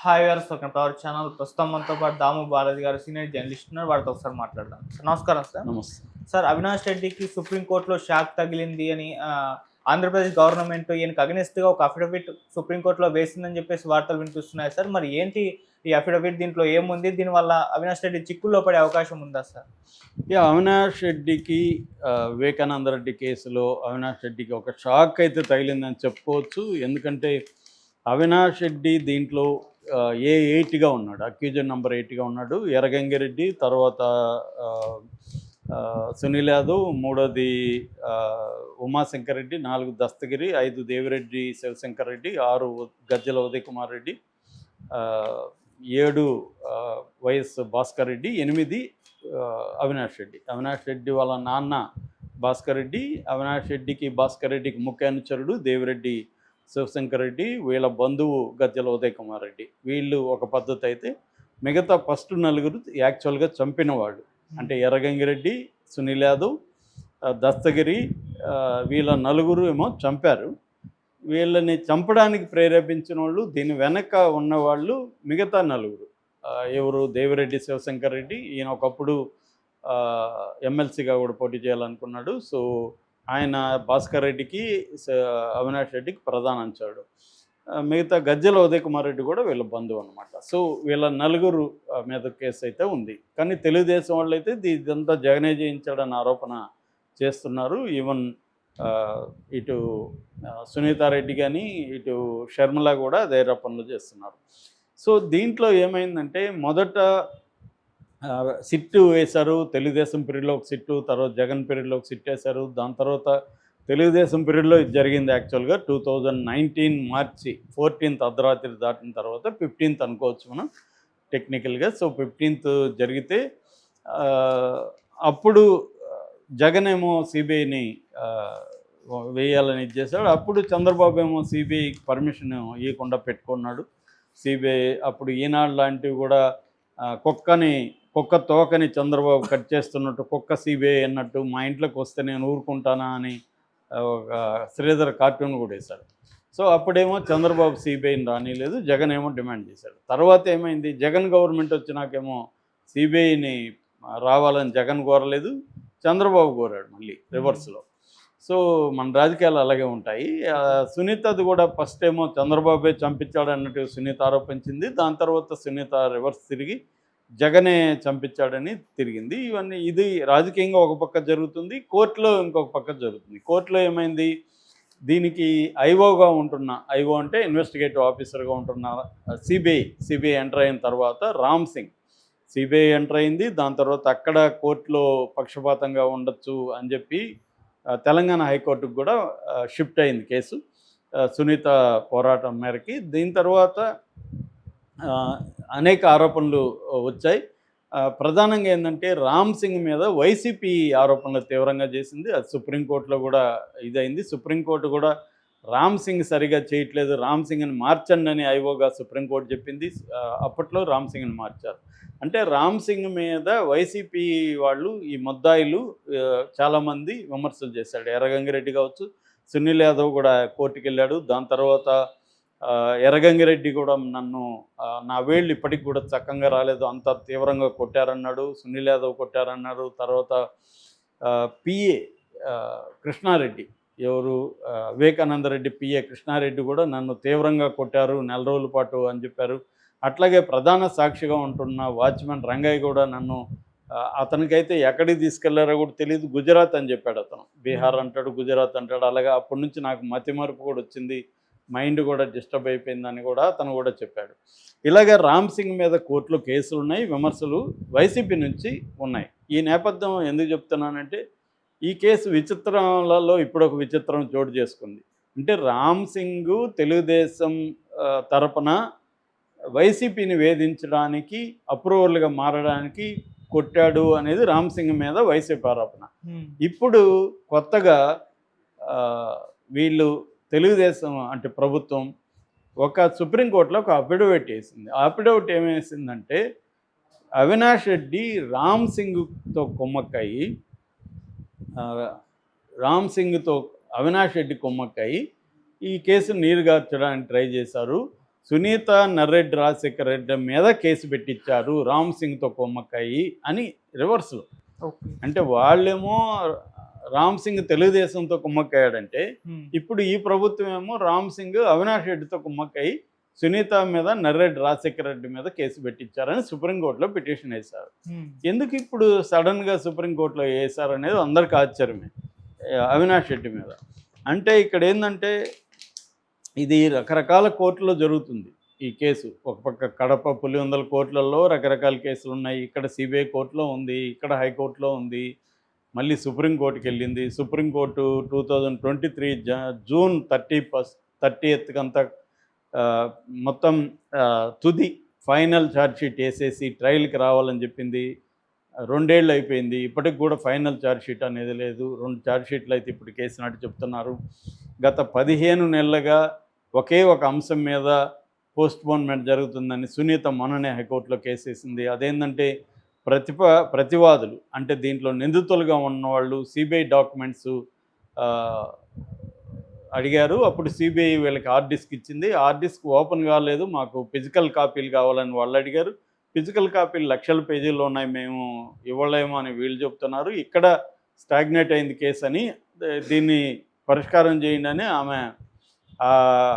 Hi viewers, welcome to our channel. ప్రస్తుతం మనతో పాటు దాము బాలాజీ గారు సీనియర్ జర్నలిస్ట్ ఉన్నారు. వారితో ఒకసారి మాట్లాడదాం. సార్ నమస్కారం సార్. నమస్తే. సార్, అవినాష్ రెడ్డికి సుప్రీంకోర్టులో షాక్ తగిలింది అని ఆంధ్రప్రదేశ్ గవర్నమెంట్ ఈయనకు అగెనిస్ట్గా ఒక అఫిడవిట్ సుప్రీంకోర్టులో వేసిందని చెప్పేసి వార్తలు వినిపిస్తున్నాయి సార్. మరి ఏంటి ఈ అఫిడవిట్, దీంట్లో ఏముంది, దీనివల్ల అవినాష్ రెడ్డి చిక్కుల్లో పడే అవకాశం ఉందా సార్? అవినాష్ రెడ్డికి వివేకానంద రెడ్డి కేసులో అవినాష్ రెడ్డికి ఒక షాక్ అయితే తగిలిందని చెప్పుకోవచ్చు. ఎందుకంటే అవినాష్ రెడ్డి దీంట్లో ఏ8గా ఉన్నాడు, అక్యూజన్ నెంబర్ 8గా ఉన్నాడు. ఎర్రగంగిరెడ్డి, తర్వాత సునీల్ యాదవ్, మూడోది ఉమాశంకర్ రెడ్డి, 4 దస్తగిరి, 5 దేవిరెడ్డి శివశంకర్ రెడ్డి, 6 గజ్జల ఉదయ్ కుమార్ రెడ్డి, 7 వైఎస్ భాస్కర్ రెడ్డి, 8 అవినాష్ రెడ్డి. అవినాష్ రెడ్డి వాళ్ళ నాన్న భాస్కర్ రెడ్డి, అవినాష్ రెడ్డికి భాస్కర్ రెడ్డికి ముఖ్య అనుచరుడు దేవిరెడ్డి శివశంకర్ రెడ్డి, వీళ్ళ బంధువు గజ్జల ఉదయ్ కుమార్ రెడ్డి. వీళ్ళు ఒక పద్ధతి అయితే, మిగతా ఫస్ట్ 4 యాక్చువల్గా చంపిన వాళ్ళు. అంటే ఎర్రగంగిరెడ్డి, సునీల్ యాదవ్, దస్తగిరి, వీళ్ళ 4 ఏమో చంపారు. వీళ్ళని చంపడానికి ప్రేరేపించిన వాళ్ళు, దీని వెనక ఉన్నవాళ్ళు మిగతా 4. ఎవరు? దేవిరెడ్డి శివశంకర్ రెడ్డి. ఈయన ఒకప్పుడు ఎమ్మెల్సీగా కూడా పోటీ చేయాలనుకున్నాడు. సో ఆయన భాస్కర్ రెడ్డికి, అవినాష్ రెడ్డికి ప్రధాన అంచాడు. మిగతా గజ్జల ఉదయ్ కుమార్ రెడ్డి కూడా వీళ్ళ బంధువు అనమాట. సో వీళ్ళ 4 మీద కేసు అయితే ఉంది. కానీ తెలుగుదేశం వాళ్ళు అయితే ఇదంతా జగనే చేయించాడన్న ఆరోపణ చేస్తున్నారు. ఈవెన్ ఇటు సునీతారెడ్డి కానీ, ఇటు షర్మిల కూడా అదే ఆరోపణలు చేస్తున్నారు. సో దీంట్లో ఏమైందంటే, మొదట సిట్టు వేశారు. తెలుగుదేశం పీరియడ్లో ఒక సిట్టు, తర్వాత జగన్ పీరియడ్లో ఒక సిట్ వేశారు. దాని తర్వాత తెలుగుదేశం పీరియడ్లో ఇది జరిగింది. యాక్చువల్గా 2019 మార్చి 14th అర్ధరాత్రి దాటిన తర్వాత 15th అనుకోవచ్చు మనం టెక్నికల్గా. సో 15th జరిగితే అప్పుడు జగన్ ఏమో సిబిఐని వేయాలని ఇచ్చేసాడు. అప్పుడు చంద్రబాబు ఏమో సిబిఐకి పర్మిషన్ ఇవ్వకుండా పెట్టుకున్నాడు. సిబిఐ అప్పుడు ఈనాడు లాంటివి కూడా కుక్క తోకని చంద్రబాబు కట్ చేస్తున్నట్టు, కుక్క సిబిఐ అన్నట్టు, మా ఇంట్లోకి వస్తే నేను ఊరుకుంటానా అని ఒక శ్రీధర్ కార్టూన్ కూడా వేశాడు. సో అప్పుడేమో చంద్రబాబు సిబిఐని రానిలేదు, జగన్ ఏమో డిమాండ్ చేశాడు. తర్వాత ఏమైంది, జగన్ గవర్నమెంట్ వచ్చినాకేమో సిబిఐని రావాలని జగన్ కోరలేదు, చంద్రబాబు కోరాడు మళ్ళీ రివర్స్లో. సో మన రాజకీయాలు అలాగే ఉంటాయి. సునీతది కూడా ఫస్ట్ ఏమో చంద్రబాబే చంపించాడు అన్నట్టు సునీత ఆరోపించింది. దాని తర్వాత సునీత రివర్స్ తిరిగి జగనే చంపించాడని తిరిగింది. ఇవన్నీ ఇది రాజకీయంగా ఒక పక్క జరుగుతుంది, కోర్టులో ఇంకొక పక్క జరుగుతుంది. కోర్టులో ఏమైంది, దీనికి ఐఓగా ఉంటున్న, ఐఓ అంటే ఇన్వెస్టిగేటివ్ ఆఫీసర్గా ఉంటున్న సిబిఐ ఎంటర్ అయిన తర్వాత రామ్ సింగ్ సిబిఐ ఎంటర్ అయింది. దాని తర్వాత అక్కడ కోర్టులో పక్షపాతంగా ఉండొచ్చు అని చెప్పి తెలంగాణ హైకోర్టుకు కూడా షిఫ్ట్ అయింది కేసు సునీత పోరాటం మేరకి. దీని తర్వాత అనేక ఆరోపణలు వచ్చాయి. ప్రధానంగా ఏంటంటే, రామ్ సింగ్ మీద వైసీపీ ఆరోపణలు తీవ్రంగా చేసింది. అది సుప్రీంకోర్టులో కూడా ఇదైంది. సుప్రీంకోర్టు కూడా రామ్ సింగ్ సరిగా చేయట్లేదు, రామ్ సింగ్ని మార్చండి అని ఐఓగా సుప్రీంకోర్టు చెప్పింది. అప్పట్లో రామ్ సింగ్ని మార్చారు. అంటే రామ్ సింగ్ మీద వైసీపీ వాళ్ళు, ఈ ముద్దాయిలు చాలామంది విమర్శలు చేశాడు. ఎర్రగంగిరెడ్డి కావచ్చు, సునీల్ యాదవ్ కూడా కోర్టుకు వెళ్ళాడు. దాని తర్వాత ఎర్రగంగిరెడ్డి కూడా నా వేళ్ళు ఇప్పటికి కూడా చక్కగా రాలేదు, అంత తీవ్రంగా కొట్టారన్నాడు. సునీల్ యాదవ్ కొట్టారన్నారు. తర్వాత పిఏ కృష్ణారెడ్డి, ఎవరు వివేకానంద రెడ్డి పిఏ కృష్ణారెడ్డి కూడా నన్ను తీవ్రంగా కొట్టారు 4 రోజుల పాటు అని చెప్పారు. అట్లాగే ప్రధాన సాక్షిగా ఉంటున్న వాచ్మెన్ రంగయ్య కూడా నన్ను, అతనికైతే ఎక్కడికి తీసుకెళ్లారో కూడా తెలియదు, గుజరాత్ అని చెప్పాడు. అతను బీహార్ అంటాడు, గుజరాత్ అంటాడు. అలాగే అప్పటి నుంచి నాకు మతిమరుపు కూడా వచ్చింది, మైండ్ కూడా డిస్టర్బ్ అయిపోయిందని కూడా అతను కూడా చెప్పాడు. ఇలాగే రామ్ సింగ్ మీద కోర్టులో కేసులు ఉన్నాయి, విమర్శలు వైసీపీ నుంచి ఉన్నాయి. ఈ నేపథ్యం ఎందుకు చెప్తున్నానంటే, ఈ కేసు విచిత్రాలలో ఇప్పుడు ఒక విచిత్రం చోటు చేసుకుంది. అంటే రామ్ సింగ్ తెలుగుదేశం తరపున వైసీపీని వేధించడానికి, అప్రూవల్గా మారడానికి కొట్టాడు అనేది రామ్ సింగ్ మీద వైసీపీ ఆరోపణ. ఇప్పుడు కొత్తగా వీళ్ళు తెలుగుదేశం అంటే ప్రభుత్వం ఒక సుప్రీంకోర్టులో ఒక అఫిడవిట్ వేసింది. ఆ అఫిడవిట్ ఏమేసిందంటే, అవినాష్ రెడ్డి రామ్ సింగ్తో కుమ్మక్కయి, రామ్ సింగ్తో అవినాష్ రెడ్డి కుమ్మక్కయి ఈ కేసును నీరుగార్చడానికి ట్రై చేశారు. సునీత నర్రెడ్డి రాజశేఖర రెడ్డి మీద కేసు పెట్టించారు రామ్ సింగ్తో కొమ్మక్కాయి అని రివర్స్లో. ఓకే. అంటే వాళ్ళేమో రామ్ సింగ్ తెలుగుదేశంతో కుమ్మక్కయ్యాడంటే ఇప్పుడు ఈ ప్రభుత్వం ఏమో రామ్ సింగ్ అవినాష్ రెడ్డితో కుమ్మక్కయి సునీత మీద నర్రెడ్డి రాజశేఖర రెడ్డి మీద కేసు పెట్టించారని సుప్రీంకోర్టులో పిటిషన్ వేశారు. ఎందుకు ఇప్పుడు సడన్గా సుప్రీంకోర్టులో వేశారు అనేది అందరికీ ఆశ్చర్యమే అవినాష్ రెడ్డి మీద. అంటే ఇక్కడ ఏంటంటే ఇది రకరకాల కోర్టులో జరుగుతుంది ఈ కేసు. ఒక పక్క కడప పులివెందుల కోర్టులలో రకరకాల కేసులు ఉన్నాయి, ఇక్కడ సిబిఐ కోర్టులో ఉంది, ఇక్కడ హైకోర్టులో ఉంది, మళ్ళీ సుప్రీంకోర్టుకి వెళ్ళింది. సుప్రీంకోర్టు 2023 జూన్ 30th అంతా మొత్తం తుది ఫైనల్ ఛార్జ్షీట్ వేసేసి ట్రయల్కి రావాలని చెప్పింది. 2 ఏళ్ళు అయిపోయింది, ఇప్పటికి కూడా ఫైనల్ ఛార్జ్షీట్ అనేది లేదు. 2 ఛార్జ్షీట్లు అయితే ఇప్పుడు కేసినట్టు చెప్తున్నారు. గత 15 నెలలుగా ఒకే ఒక అంశం మీద పోస్ట్పోన్మెంట్ జరుగుతుందని సునీత మొన్ననే హైకోర్టులో కేసేసింది. అదేంటంటే ప్రతివాదులు అంటే దీంట్లో నిందితులుగా ఉన్నవాళ్ళు సిబిఐ డాక్యుమెంట్స్ అడిగారు. అప్పుడు సిబిఐ వీళ్ళకి హార్డ్ డిస్క్ ఇచ్చింది. హార్డ్ డిస్క్ ఓపెన్ కాలేదు, మాకు ఫిజికల్ కాపీలు కావాలని వాళ్ళు అడిగారు. ఫిజికల్ కాపీలు లక్షల పేజీల్లో ఉన్నాయి, మేము ఇవ్వలేమో అని వీళ్ళు చెప్తున్నారు. ఇక్కడ స్టాగ్నేట్ అయింది కేసు అని, దీన్ని పరిష్కారం చేయండి అని ఆమె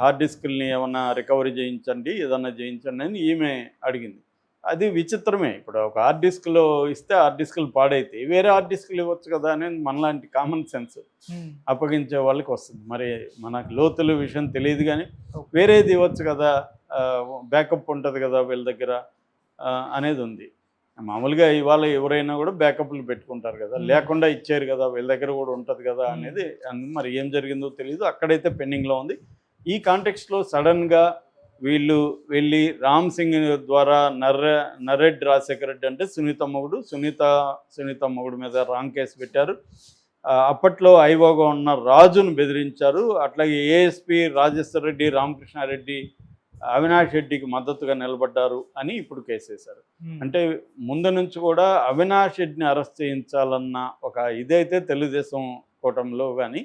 హార్డ్ డిస్క్ని ఏమన్నా రికవరీ చేయించండి, ఏదన్నా చేయించండి అని ఈమె అడిగింది. అది విచిత్రమే. ఇప్పుడు ఒక హార్డ్ డిస్క్లో ఇస్తే హార్డ్ డిస్క్లు పాడైతే వేరే హార్డ్ డిస్క్లు ఇవ్వచ్చు కదా అనేది మనలాంటి కామన్ సెన్స్ అప్పగించే వాళ్ళకి వస్తుంది. మరి మనకు లోతుల విషయం తెలియదు కానీ వేరేది ఇవ్వచ్చు కదా, బ్యాకప్ ఉంటుంది కదా వీళ్ళ దగ్గర అనేది ఉంది. మామూలుగా ఇవాళ ఎవరైనా కూడా బ్యాకప్లు పెట్టుకుంటారు కదా, లేకుండా ఇచ్చారు కదా వీళ్ళ దగ్గర కూడా ఉంటుంది కదా అనేది. మరి ఏం జరిగిందో తెలియదు, అక్కడైతే పెండింగ్లో ఉంది. ఈ కాంటెక్స్ట్లో సడన్గా వీళ్ళు వెళ్ళి రామ్ సింగ్ ద్వారా నర్రెడ్డి రాజశేఖర రెడ్డి అంటే సునీత మొగుడు మీద రాంగ్ కేసు పెట్టారు. అప్పట్లో ఐఓగా ఉన్న రాజును బెదిరించారు. అట్లాగే ఏఎస్పీ రాజేశ్వర రెడ్డి, రామకృష్ణారెడ్డి అవినాష్ రెడ్డికి మద్దతుగా నిలబడ్డారు అని ఇప్పుడు కేసు వేశారు. అంటే ముందు నుంచి కూడా అవినాష్ రెడ్డిని అరెస్ట్ చేయించాలన్న ఒక ఇదైతే తెలుగుదేశం కూటమిలో కానీ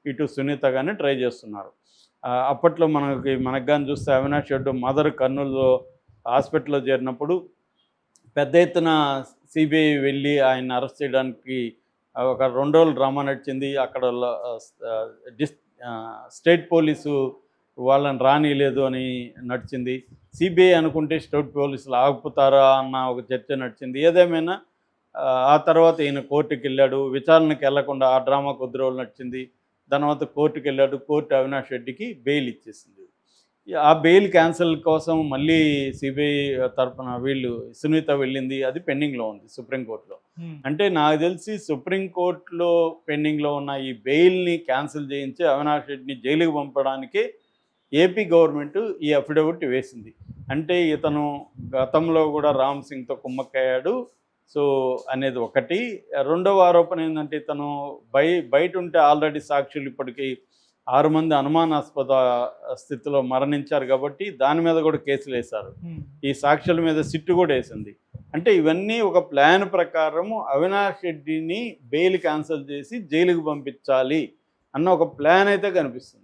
ఇటు సునీత కానీ ట్రై చేస్తున్నారు. అప్పట్లో మనకు కానీ చూస్తే అవినాష్ రెడ్డి మదర్ కర్నూలులో హాస్పిటల్లో చేరినప్పుడు పెద్ద ఎత్తున సిబిఐ వెళ్ళి ఆయన అరెస్ట్ చేయడానికి ఒక 2 రోజులు డ్రామా నడిచింది. అక్కడ స్టేట్ పోలీసు వాళ్ళని రానిలేదు అని నడిచింది. సిబిఐ అనుకుంటే స్టేట్ పోలీసులు ఆగుతారా అన్న ఒక చర్చ నడిచింది. ఏదేమైనా ఆ తర్వాత ఈయన కోర్టుకి వెళ్ళాడు, విచారణకు వెళ్లకుండా ఆ డ్రామా కొద్ది రోజులు నడిచింది. తర్వాత కోర్టుకి వెళ్ళాడు, కోర్టు అవినాష్ రెడ్డికి బెయిల్ ఇచ్చేసింది. ఆ బెయిల్ క్యాన్సిల్ కోసం మళ్ళీ సిబిఐ తరఫున వీళ్ళు సునీత వెళ్ళింది, అది పెండింగ్లో ఉంది సుప్రీంకోర్టులో. అంటే నాకు తెలిసి సుప్రీంకోర్టులో పెండింగ్లో ఉన్న ఈ బెయిల్ని క్యాన్సిల్ చేయించి అవినాష్ రెడ్డిని జైలుకి పంపడానికి ఏపీ గవర్నమెంట్ ఈ అఫిడవిట్ వేసింది. అంటే ఇతను గతంలో కూడా రామ్ సింగ్తో కుమ్మక్కయ్యాడు సో అనేది ఒకటి. రెండవ ఆరోపణ ఏంటంటే ఇతను బయట ఉంటే ఆల్రెడీ సాక్షులు ఇప్పటికీ 6 మంది అనుమానాస్పద స్థితిలో మరణించారు కాబట్టి దాని మీద కూడా కేసులు వేశారు. ఈ సాక్షుల మీద సిట్టు కూడా వేసింది. అంటే ఇవన్నీ ఒక ప్లాన్ ప్రకారము అవినాష్ రెడ్డిని బెయిల్ క్యాన్సిల్ చేసి జైలుకు పంపించాలి అన్న ఒక ప్లాన్ అయితే కనిపిస్తుంది.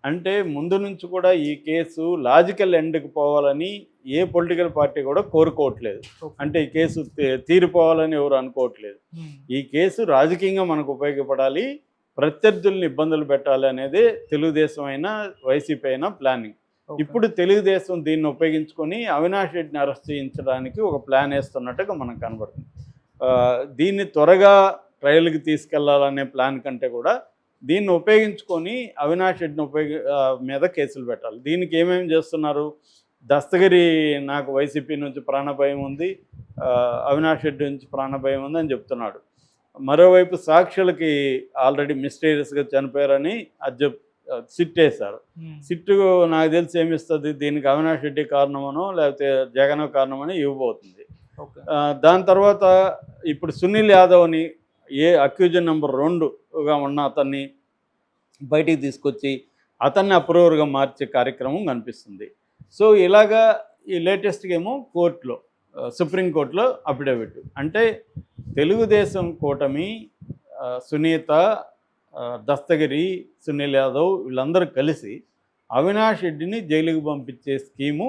అంటే ముందు నుంచి కూడా ఈ కేసు లాజికల్ ఎండ్కి పోవాలని ఏ పొలిటికల్ పార్టీ కూడా కోరుకోవట్లేదు. అంటే ఈ కేసు తీరిపోవాలని ఎవరు అనుకోవట్లేదు. ఈ కేసు రాజకీయంగా మనకు ఉపయోగపడాలి, ప్రత్యర్థుల్ని ఇబ్బందులు పెట్టాలి అనేది తెలుగుదేశం అయినా వైసీపీ అయినా ప్లానింగ్. ఇప్పుడు తెలుగుదేశం దీన్ని ఉపయోగించుకొని అవినాష్ రెడ్డిని అరెస్ట్ చేయించడానికి ఒక ప్లాన్ వేస్తున్నట్టుగా మనకు కనబడుతుంది. దీన్ని త్వరగా ట్రయల్కి తీసుకెళ్లాలనే ప్లాన్ కంటే కూడా దీన్ని ఉపయోగించుకొని అవినాష్ రెడ్డిని మీద కేసులు పెట్టాలి. దీనికి ఏమేమి చేస్తున్నారు? దస్తగిరి నాకు వైసీపీ నుంచి ప్రాణభయం ఉంది, అవినాష్ రెడ్డి నుంచి ప్రాణభయం ఉంది అని చెప్తున్నాడు. మరోవైపు సాక్షులకి ఆల్రెడీ మిస్టీరియస్గా చనిపోయారని సిట్ వేశారు. సిట్టు నాకు తెలిసి ఏమిస్తుంది, దీనికి అవినాష్ రెడ్డి కారణమనో లేకపోతే జగన్ కారణమని ఇవ్వబోతుంది. దాని తర్వాత ఇప్పుడు సునీల్ యాదవ్ని అక్యూజన్ నెంబర్ 2గా ఉన్న అతన్ని బయటికి తీసుకొచ్చి అతన్ని అప్రూవర్గా మార్చే కార్యక్రమం కనిపిస్తుంది. సో ఇలాగా ఈ లేటెస్ట్గా ఏమో కోర్టులో సుప్రీంకోర్టులో అఫిడవిట్. అంటే తెలుగుదేశం కూటమి సునీత, దస్తగిరి, సునీల్ యాదవ్ వీళ్ళందరూ కలిసి అవినాష్ రెడ్డిని జైలుకు పంపించే స్కీము